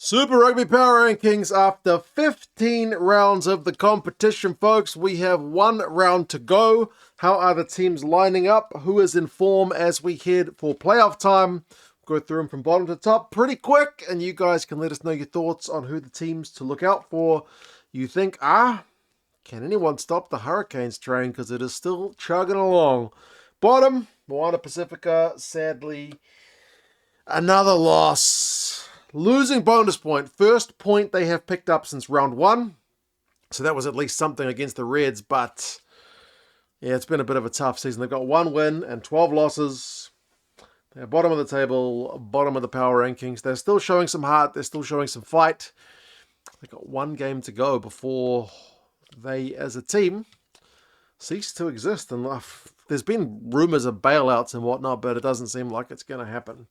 Super Rugby Power Rankings after 15 rounds of the competition, folks. We have one round to go. How are the teams lining up? Who is in form as we head for playoff time? Go through them from bottom to top pretty quick, and you guys can let us know your thoughts on who the teams to look out for you think are. Can anyone stop the Hurricanes train? Because it is still chugging along. Bottom, Moana Pacifica, sadly, another loss. Losing bonus point. First point they have picked up since round one. So that was at least something against the Reds. But yeah, it's been a bit of a tough season. They've got one win and 12 losses. They're bottom of the table, bottom of the power rankings. They're still showing some heart. They're still showing some fight. They've got one game to go before they, as a team, cease to exist. And there's been rumors of bailouts and whatnot, but it doesn't seem like it's going to happen.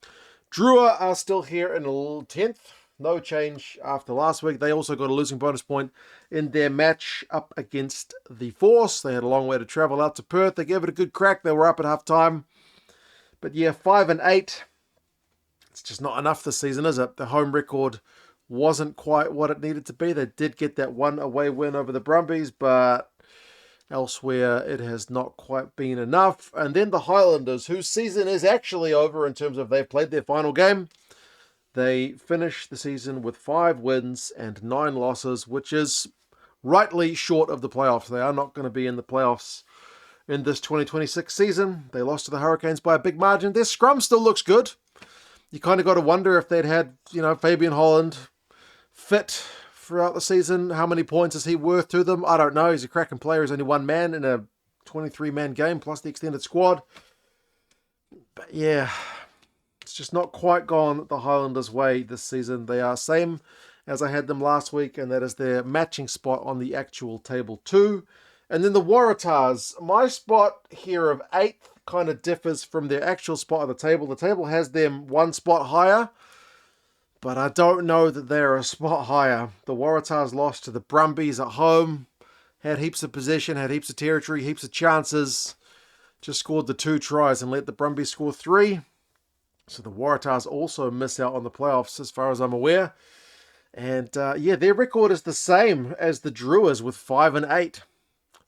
Drua are still here in 10th. No change after last week. They also got a losing bonus point in their match up against the Force. They had a long way to travel out to Perth. They gave it a good crack. They were up at half time. But yeah, 5 and 8. It's just not enough this season, is it? The home record wasn't quite what it needed to be. They did get that one away win over the Brumbies, but elsewhere, it has not quite been enough. And then the Highlanders, whose season is actually over in terms of they've played their final game. They finished the season with 5 wins and 9 losses, which is rightly short of the playoffs. They are not going to be in the playoffs in this 2026 season. They lost to the Hurricanes by a big margin. Their scrum still looks good. You kind of got to wonder if they'd had, Fabian Holland fit throughout the season. How many points is he worth to them? I don't know. He's a cracking player. He's only one man in a 23-man game plus the extended squad. But yeah, it's just not quite gone the Highlanders' way this season. They are same as I had them last week, and that is their matching spot on the actual table 2. And then the Waratahs, my spot here of 8th kind of differs from their actual spot on the table. The table has them one spot higher, but I don't know that they're a spot higher. The Waratahs lost to the Brumbies at home. Had heaps of possession, had heaps of territory, heaps of chances. Just scored the 2 tries and let the Brumbies score 3. So the Waratahs also miss out on the playoffs as far as I'm aware. And their record is the same as the Druas with 5 and 8.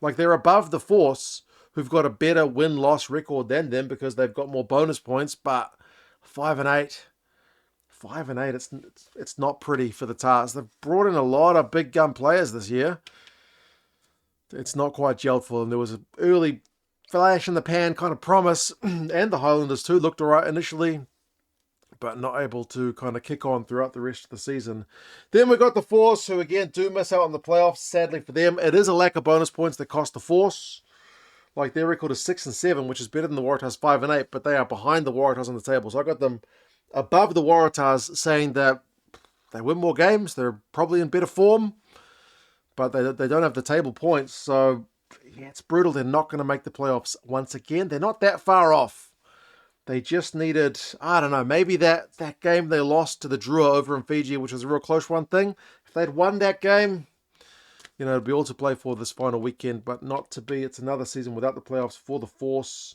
Like, they're above the Force, who've got a better win-loss record than them because they've got more bonus points. But 5 and 8... 5 and 8, it's not pretty for the Tars. They've brought in a lot of big gun players this year. It's not quite gelled for them. There was an early flash in the pan kind of promise, and the Highlanders too looked all right initially, but not able to kind of kick on throughout the rest of the season. Then we got the Force, who again do miss out on the playoffs. Sadly for them, it is a lack of bonus points that cost the Force. Like, their record is 6 and 7, which is better than the Waratahs 5 and 8, but they are behind the Waratahs on the table. So I got them above the Waratahs, saying that they win more games, they're probably in better form, but they don't have the table points. So yeah, it's brutal. They're not going to make the playoffs once again. They're not that far off. They just needed, I don't know, maybe that game they lost to the Drua over in Fiji, which was a real close one thing. If they'd won that game, it'd be all to play for this final weekend, but not to be. It's another season without the playoffs for the Force.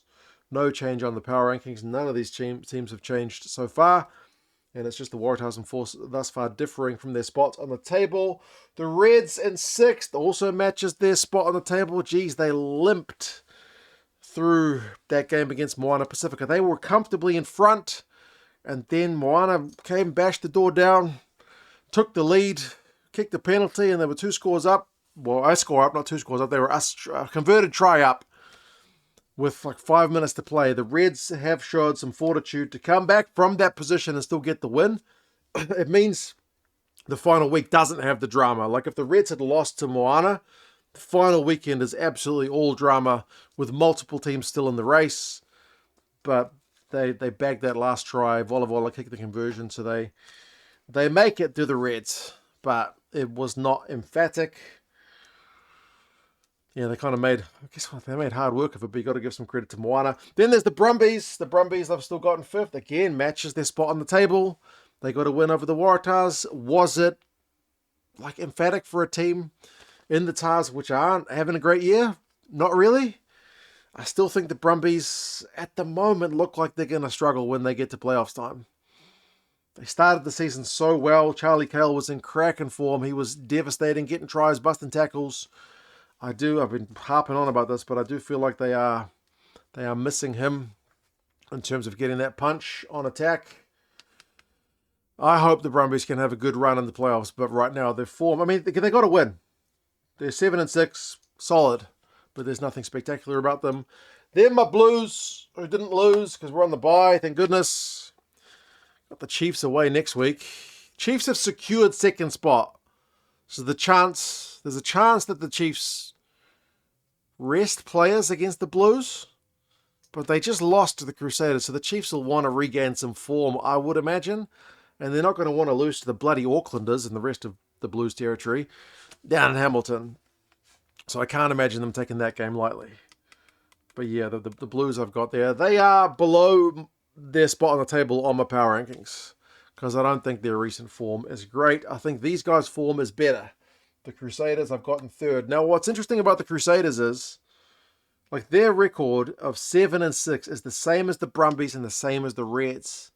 No change on the power rankings. None of these teams have changed so far. And it's just the Waratahs and Force thus far differing from their spots on the table. The Reds in 6th also matches their spot on the table. Geez, they limped through that game against Moana Pacifica. They were comfortably in front. And then Moana came, bashed the door down, took the lead, kicked the penalty, and they were 2 scores up. Well, a score up, not 2 scores up. They were a converted try up with like 5 minutes to play. The Reds have showed some fortitude to come back from that position and still get the win. It means the final week doesn't have the drama. Like, if the Reds had lost to Moana, the final weekend is absolutely all drama with multiple teams still in the race. But they bagged that last try. Vola kicked the conversion, so they make it to the Reds. But it was not emphatic. Yeah, they kind of made, they made hard work of it, but you got to give some credit to Moana. Then there's the Brumbies. The Brumbies have still gotten 5th. Again, matches their spot on the table. They got a win over the Waratahs. Was it like emphatic for a team in the Tars which aren't having a great year? Not really. I still think the Brumbies at the moment look like they're going to struggle when they get to playoffs time. They started the season so well. Charlie Cale was in cracking form. He was devastating, getting tries, busting tackles. I've been harping on about this, but I do feel like they are missing him in terms of getting that punch on attack. I hope the Brumbies can have a good run in the playoffs, but right now their form, I mean, they got to win. They're 7-6, solid, but there's nothing spectacular about them. Then my Blues, who didn't lose because we're on the bye, thank goodness. Got the Chiefs away next week. Chiefs have secured second spot. So there's a chance that the Chiefs rest players against the Blues, but they just lost to the Crusaders, so the Chiefs will want to regain some form, I would imagine, and they're not going to want to lose to the bloody Aucklanders and the rest of the Blues territory down in Hamilton, so I can't imagine them taking that game lightly. But yeah, the Blues I've got there, they are below their spot on the table on my power rankings, because I don't think their recent form is great. I think these guys' form is better. The Crusaders I've got in third. Now, what's interesting about the Crusaders is, like, their record of 7-6 is the same as the Brumbies and the same as the Reds.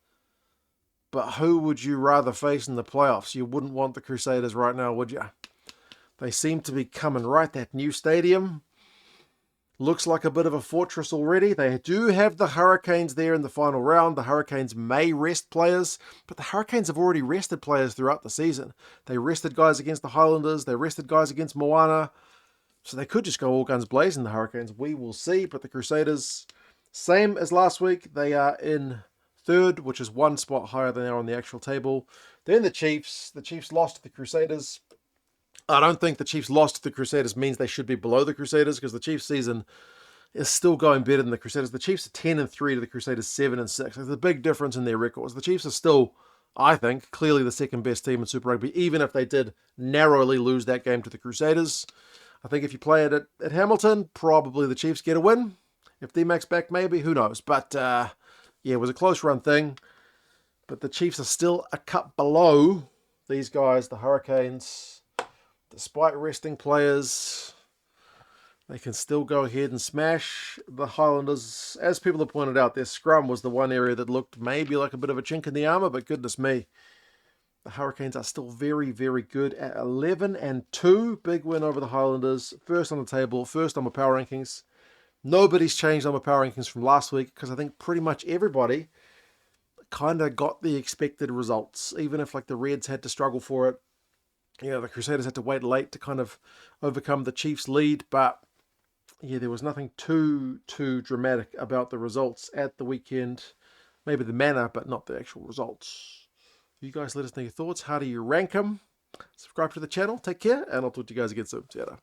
But who would you rather face in the playoffs? You wouldn't want the Crusaders right now, would you? They seem to be coming right. That new stadium looks like a bit of a fortress already. They do have the Hurricanes there in the final round. The Hurricanes may rest players, but the Hurricanes have already rested players throughout the season. They rested guys against the Highlanders. They rested guys against Moana. So they could just go all guns blazing, the Hurricanes. We will see. But the Crusaders, same as last week. They are in third, which is one spot higher than they are on the actual table. Then the Chiefs. The Chiefs lost to the Crusaders. I don't think the Chiefs lost to the Crusaders means they should be below the Crusaders, because the Chiefs' season is still going better than the Crusaders. The Chiefs are 10-3 to the Crusaders 7-6. There's a big difference in their records. The Chiefs are still, I think, clearly the second best team in Super Rugby, even if they did narrowly lose that game to the Crusaders. I think if you play it at Hamilton, probably the Chiefs get a win. If D-Mac's back, maybe. Who knows? But, yeah, it was a close run thing. But the Chiefs are still a cut below these guys, the Hurricanes. Despite resting players, they can still go ahead and smash the Highlanders. As people have pointed out, their scrum was the one area that looked maybe like a bit of a chink in the armour, but goodness me. The Hurricanes are still very, very good at 11-2. Big win over the Highlanders. First on the table, first on my power rankings. Nobody's changed on my power rankings from last week, because I think pretty much everybody kind of got the expected results. Even if like the Reds had to struggle for it. You know, the Crusaders had to wait late to kind of overcome the Chiefs' lead, but yeah, there was nothing too dramatic about the results at the weekend. Maybe the manner, but not the actual results. You guys let us know your thoughts. How do you rank them? Subscribe to the channel. Take care, and I'll talk to you guys again soon. See you later.